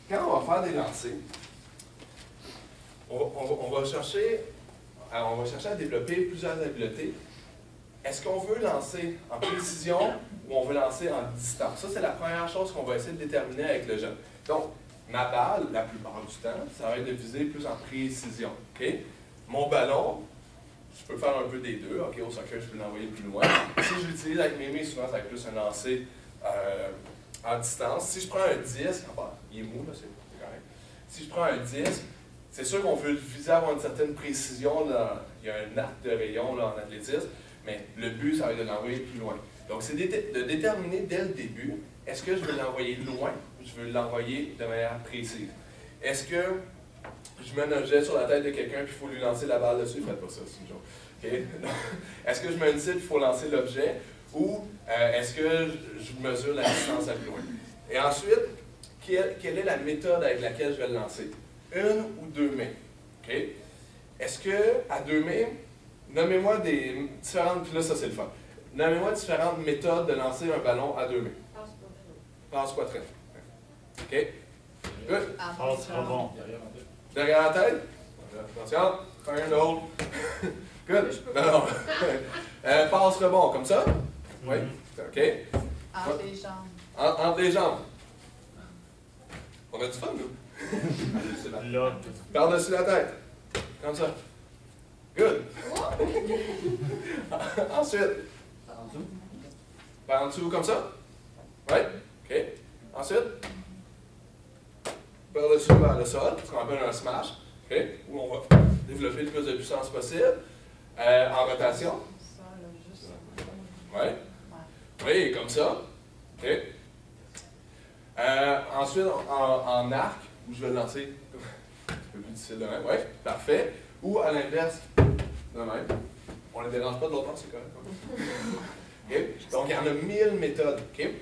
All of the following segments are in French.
quand on va faire des lancers, on va chercher à développer plusieurs habiletés. Est-ce qu'on veut lancer en précision ou on veut lancer en distance? Ça, c'est la première chose qu'on va essayer de déterminer avec le jeune. Donc, ma balle, la plupart du temps, ça va être de viser plus en précision. Okay? Mon ballon, je peux faire un peu des deux. Okay, au soccer, je peux l'envoyer plus loin. Si je l'utilise avec mes mains, souvent, ça va être plus un lancer en distance. Si je prends un disque, il est mou, là, c'est correct. Si je prends un disque, c'est sûr qu'on veut viser avoir une certaine précision. Là. Il y a un arc de rayon là, en athlétisme, mais le but, ça va être de l'envoyer plus loin. Donc, c'est de déterminer dès le début, est-ce que je veux l'envoyer loin ou je veux l'envoyer de manière précise? Est-ce que je mets un objet sur la tête de quelqu'un et il faut lui lancer la balle dessus? Faites pas ça, c'est une joke. Okay? Est-ce que je mets une cible et il faut lancer l'objet? Ou est-ce que je mesure la distance à plus loin? Et ensuite, quelle est la méthode avec laquelle je vais le lancer? Une ou deux mains? Okay? Est-ce que à deux mains, nommez-moi des différentes, puis là ça c'est le fun, nommez-moi différentes méthodes de lancer un ballon à deux mains. Passe quoi très? OK? Good. Passe rebond. Derrière la tête? Attention. Un autre. Good. Non. Passe rebond, comme ça? Oui. OK. Entre les jambes. Entre les jambes. On a du fun, nous? Là. Par-dessus la tête. Comme ça. Good. Ensuite. Par en dessous, comme ça? Oui. OK. Ensuite. Par-dessus vers le sol, ce qu'on appelle un smash. OK. Où on va développer le plus de puissance possible. En rotation. Oui. Oui, comme ça. OK. Ensuite, en arc, où je vais le lancer un peu plus difficile de même. Oui, parfait. Ou à l'inverse, de même. On ne les dérange pas de l'autre temps, c'est correct. Okay. Donc, il y en a 1000 méthodes. Okay.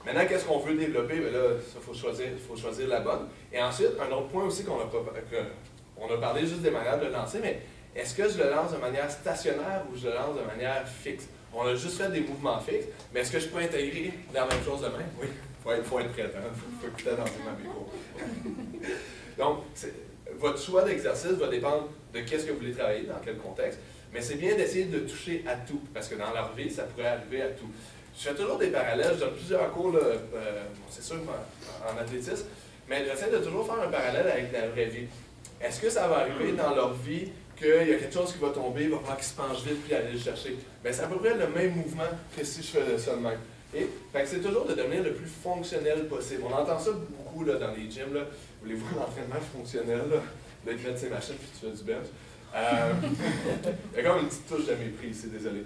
Maintenant, qu'est-ce qu'on veut développer? Bien là, il faut choisir la bonne. Et ensuite, un autre point aussi qu'on a parlé juste des manières de le lancer, mais est-ce que je le lance de manière stationnaire ou je le lance de manière fixe? On a juste fait des mouvements fixes, mais est-ce que je peux intégrer la même chose de même? Oui, il faut être prêt, hein? Il faut écouter dans mes cours. Donc, votre choix d'exercice va dépendre de qu'est-ce que vous voulez travailler, dans quel contexte, mais c'est bien d'essayer de toucher à tout, parce que dans leur vie, ça pourrait arriver à tout. Je fais toujours des parallèles, je donne plusieurs cours, c'est sûr, en athlétisme, mais j'essaie de toujours faire un parallèle avec la vraie vie. Est-ce que ça va arriver dans leur vie qu'il y a quelque chose qui va tomber, il va falloir qu'ils se penchent vite puis aller le chercher? Bien, c'est à peu près le même mouvement que si je faisais ça de même. Et c'est toujours de devenir le plus fonctionnel possible. On entend ça beaucoup là, dans les gyms. Là. Vous voulez voir l'entraînement fonctionnel, là, ils mettent ses machines puis tu fais du bench. Il y a comme une petite touche de mépris ici, désolé.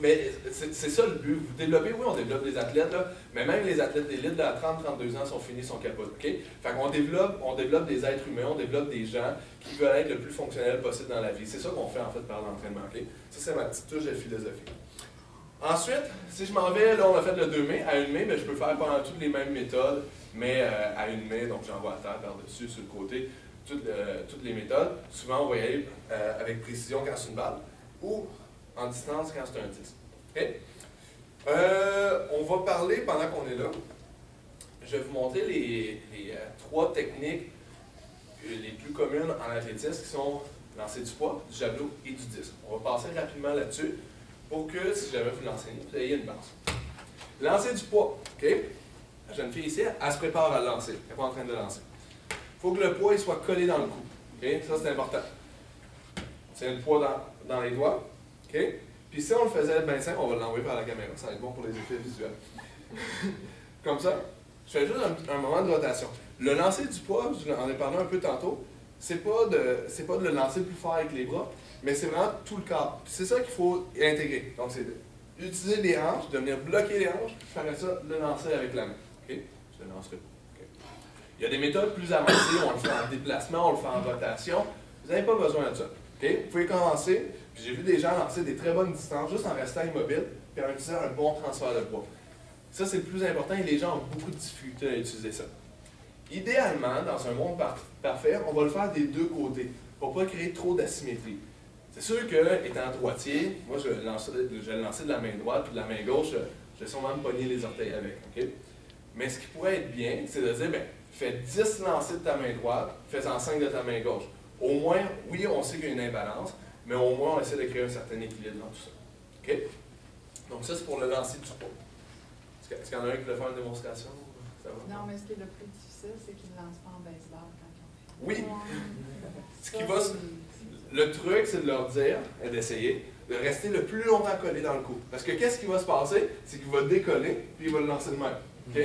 Mais c'est ça le but. Vous développez, oui, on développe des athlètes, là, mais même les athlètes d'élite à 30-32 ans sont finis, sont capotes. Okay? Fait qu'on développe des êtres humains, on développe des gens qui veulent être le plus fonctionnel possible dans la vie. C'est ça qu'on fait en fait par l'entraînement. Okay? Ça, c'est ma petite touche de philosophie. Ensuite, si je m'en vais, là, on a fait le 2 mains. À une main, mais je peux faire pendant toutes les mêmes méthodes, mais à une main, donc j'envoie à terre par-dessus, sur le côté, toutes les méthodes. Souvent, on va y aller avec précision quand c'est une balle, ou en distance quand c'est un disque. Okay? On va parler, pendant qu'on est là, je vais vous montrer les 3 techniques les plus communes en athlétisme qui sont lancer du poids, du javelot et du disque. On va passer rapidement là-dessus pour que, si jamais vous l'enseignez, vous ayez une base. Lancer du poids. Okay? La jeune fille ici, elle se prépare à le lancer. Elle n'est pas en train de lancer. Il faut que le poids il soit collé dans le cou. Okay? Ça, c'est important. On tient le poids dans les doigts. Okay? Puis si on le faisait bien simple, on va l'envoyer par la caméra. Ça va être bon pour les effets visuels. Comme ça, je fais juste un moment de rotation. Le lancer du poids, je en ai parlé un peu tantôt, c'est pas de le lancer plus fort avec les bras, mais c'est vraiment tout le corps. C'est ça qu'il faut intégrer. Donc c'est d'utiliser les hanches, de venir bloquer les hanches, puis faire ça, le lancer avec la main. Okay? Je le lancerai pas. Okay. Il y a des méthodes plus avancées, on le fait en déplacement, on le fait en rotation. Vous n'avez pas besoin de ça. Okay? Vous pouvez commencer, puis j'ai vu des gens lancer des très bonnes distances juste en restant immobile, puis en utilisant un bon transfert de poids. Ça, c'est le plus important et les gens ont beaucoup de difficultés à utiliser ça. Idéalement, dans un monde parfait, on va le faire des deux côtés pour ne pas créer trop d'asymétrie. C'est sûr que, étant droitier, moi je vais le lancer de la main droite puis de la main gauche, je vais sûrement me pogner les orteils avec. Okay? Mais ce qui pourrait être bien, c'est de dire, bien, fais 10 lancers de ta main droite, fais-en 5 de ta main gauche. Au moins, oui, on sait qu'il y a une imbalance, mais au moins, on essaie de créer un certain équilibre dans tout ça. OK? Donc ça, c'est pour le lancer du poids. Est-ce qu'il y en a un qui veut faire une démonstration? Ça va? Non, mais ce qui est le plus difficile, c'est qu'ils ne lancent pas en baseball quand ils ont Oui. fait. Ce qui va, le truc, c'est de leur dire, et d'essayer, de rester le plus longtemps collé dans le cou. Parce que qu'est-ce qui va se passer? C'est qu'il va décoller, puis il va le lancer de même. OK?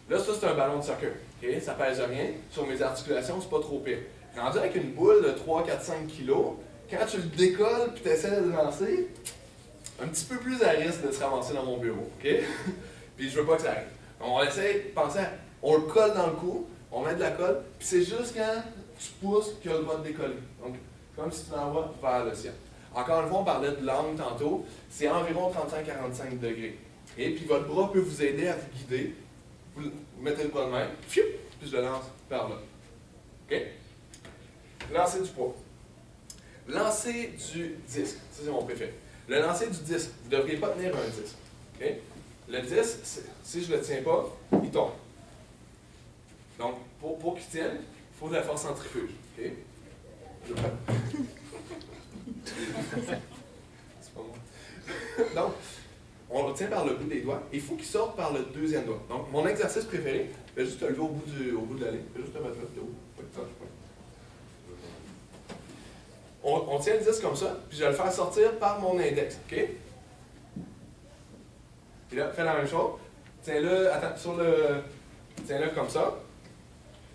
Là, ça, c'est un ballon de soccer. OK? Ça pèse rien. Sur mes articulations, c'est pas trop pire. Rendu avec une boule de 3, 4, 5 kilos, quand tu le décolles puis tu essaies de le lancer, un petit peu plus à risque de se ramasser dans mon bureau. OK? Puis je veux pas que ça arrive. On essaie de penser à, on le colle dans le cou, on met de la colle, puis c'est juste quand tu pousses qu'il a le droit de décoller. Donc, comme si tu l'envoies vers le ciel. Encore une fois, on parlait de l'angle tantôt, c'est environ 35-45 degrés. Et puis votre bras peut vous aider à vous guider. Vous mettez le bras de même, puis je le lance par là. OK? Lancer du poids. Lancer du disque. Ça, c'est mon préféré. Le lancer du disque, vous ne devriez pas tenir un disque. OK? Le disque, si je ne le tiens pas, il tombe. Donc, pour qu'il tienne, il faut de la force centrifuge. OK? C'est pas moi. Donc, on le tient par le bout des doigts. Il faut qu'il sorte par le deuxième doigt. Donc, mon exercice préféré, je vais juste te lever au bout de la ligne. Je vais juste te mettre là. Oui, ça, on tient le disque comme ça, puis je vais le faire sortir par mon index. OK? Puis là, fais la même chose. Tiens-le, attends, tiens-le comme ça.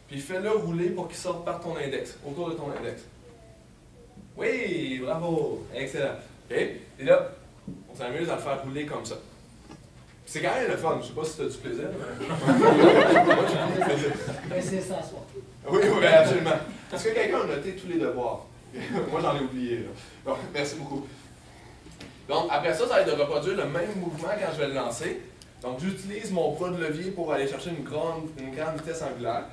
Puis fais-le rouler pour qu'il sorte par ton index, autour de ton index. Oui, bravo! Excellent. OK? Et là, on s'amuse à le faire rouler comme ça. C'est quand même le fun. Je ne sais pas si tu as du plaisir. Moi, j'ai du plaisir. Ben, c'est ça, soit. Oui, oui, absolument. Est-ce que quelqu'un a noté tous les devoirs? Moi, j'en ai oublié. Là. Bon, merci beaucoup. Donc, après ça, ça va être de reproduire le même mouvement quand je vais le lancer. Donc, j'utilise mon bras de levier pour aller chercher une grande vitesse angulaire.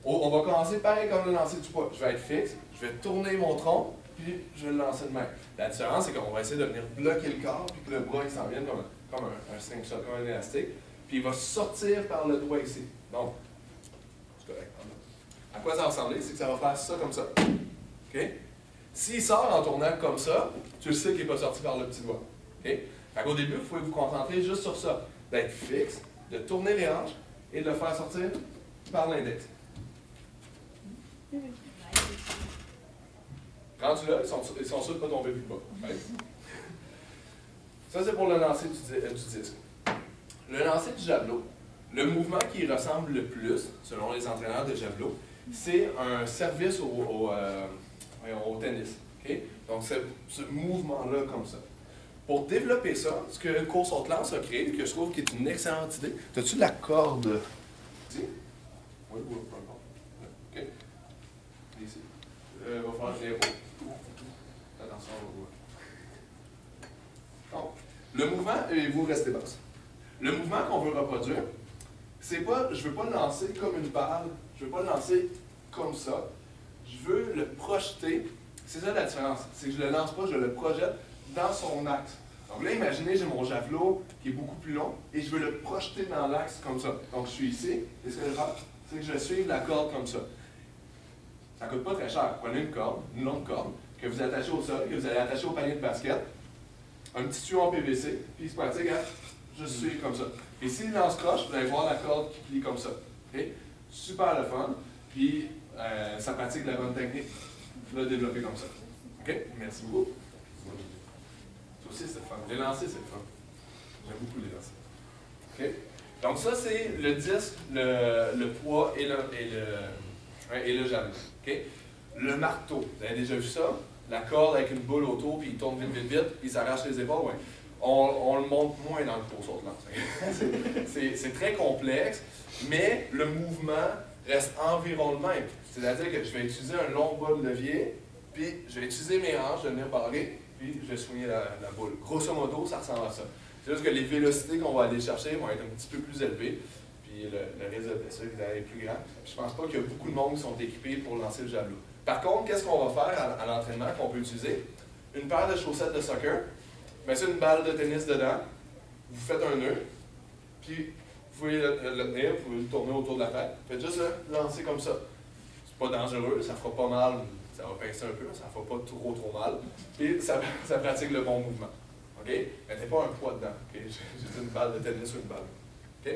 On va commencer pareil comme le lancer du poids. Je vais être fixe, je vais tourner mon tronc, puis je vais le lancer de même. La différence, c'est qu'on va essayer de venir bloquer le corps, puis que le bras il s'en vienne comme un slingshot, comme un élastique, puis il va sortir par le doigt ici. Donc, c'est correct. À quoi ça va ressembler? C'est que ça va faire ça comme ça. OK? S'il sort en tournant comme ça, tu le sais qu'il n'est pas sorti par le petit doigt. OK? Fait qu'au début, vous pouvez vous concentrer juste sur ça. D'être fixe, de tourner les hanches et de le faire sortir par l'index. Rendu là, ils sont sûrs de ne pas tomber plus bas. Right? Ça, c'est pour le lancer du disque. Le lancer du javelot, le mouvement qui ressemble le plus, selon les entraîneurs de javelot, c'est un service au tennis. Okay? Donc, ce mouvement-là, comme ça. Pour développer ça, ce que Course Haute Lance a créé, que je trouve qui est une excellente idée, as-tu de la corde ici? Oui, peu importe. OK. Ici. Va faire zéro. Attention, on va voir. Donc, le mouvement, et vous restez basse. Le mouvement qu'on veut reproduire, c'est pas, je ne veux pas le lancer comme une balle, je ne veux pas le lancer comme ça. Je veux le projeter. C'est ça la différence. C'est que je ne le lance pas, je le projette dans son axe. Donc là, imaginez, j'ai mon javelot qui est beaucoup plus long et je veux le projeter dans l'axe comme ça. Donc je suis ici, et ce que je fais, c'est que je suis la corde comme ça. Ça ne coûte pas très cher. Prenez une corde, une longue corde, que vous attachez au sol, que vous allez attacher au panier de basket, un petit tuyau en PVC, puis c'est pratique à juste suivre comme ça. Et s'il lance croche, vous allez voir la corde qui plie comme ça. Okay? Super le fun, puis ça pratique la bonne technique de le développer comme ça. OK? Merci beaucoup. Ça aussi, c'est le fun. Les lancer, c'est le fun. J'aime beaucoup les lancer. OK? Donc ça, c'est le disque, le poids et le javelot. OK? Le marteau, vous avez déjà vu ça? La corde avec une boule autour, puis il tourne vite, vite, vite, puis il s'arrache les épaules. Ouais. On le monte moins dans le course haute lance. C'est très complexe, mais le mouvement reste environ le même. C'est-à-dire que je vais utiliser un long bras de levier, puis je vais utiliser mes hanches, je vais venir barrer, puis je vais soigner la boule. Grosso modo, ça ressemble à ça. C'est juste que les vélocités qu'on va aller chercher vont être un petit peu plus élevées, puis le risque de blessure est plus grand. Puis je pense pas qu'il y a beaucoup de monde qui sont équipés pour lancer le javelot. Par contre, qu'est-ce qu'on va faire à l'entraînement qu'on peut utiliser? Une paire de chaussettes de soccer, mettez une balle de tennis dedans, vous faites un nœud, puis vous pouvez le tenir, vous pouvez le tourner autour de la tête. Faites juste le lancer comme ça. C'est pas dangereux, ça fera pas mal, ça va pincer un peu, ça fera pas trop mal. Puis ça pratique le bon mouvement. OK? Mettez pas un poids dedans. OK? J'ai dit une balle de tennis ou une balle. OK?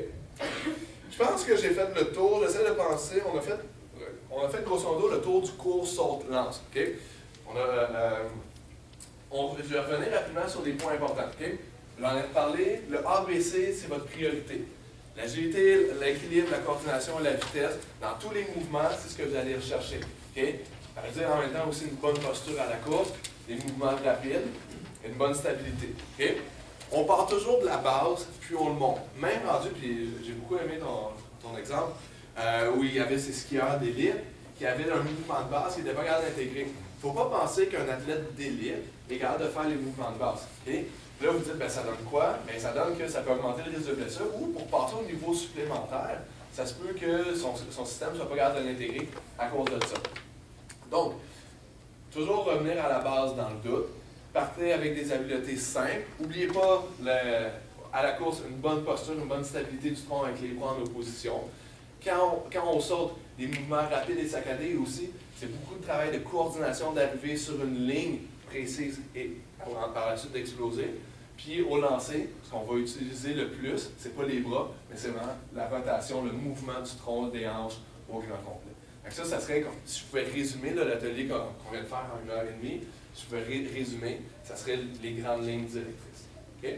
Je pense que j'ai fait le tour, j'essaie de penser, on a fait grosso modo le tour du cours saute-lance. OK? Je vais revenir rapidement sur des points importants. Okay? J'en ai parlé, le ABC, c'est votre priorité. L'agilité, l'équilibre, la coordination et la vitesse, dans tous les mouvements, c'est ce que vous allez rechercher. Okay? Ça veut dire en même temps aussi une bonne posture à la course, des mouvements rapides et une bonne stabilité. Okay? On part toujours de la base, puis on le monte. Même rendu, puis j'ai beaucoup aimé ton exemple, où il y avait ces skieurs d'élite qui avaient un mouvement de base qui n'était pas capable d'intégrer. Il ne faut pas penser qu'un athlète d'élite est capable de faire les mouvements de base. Okay? Là, vous dites, ben, ça donne quoi? Ben, ça donne que ça peut augmenter le risque de blessure, ou pour passer au niveau supplémentaire, ça se peut que son système ne soit pas capable de l'intégrer à cause de ça. Donc, toujours revenir à la base dans le doute. Partez avec des habiletés simples. N'oubliez pas, à la course, une bonne posture, une bonne stabilité du tronc avec les bras en opposition. Quand on saute, des mouvements rapides et saccadés aussi, c'est beaucoup de travail de coordination d'arriver sur une ligne précise et par la suite d'exploser. Puis au lancer, ce qu'on va utiliser le plus, c'est pas les bras, mais c'est vraiment la rotation, le mouvement du tronc, des hanches au grand complet. Donc ça serait, si je pouvais résumer l'atelier qu'on vient de faire en 1 heure et demie, si je pouvais résumer, ça serait les grandes lignes directrices. OK?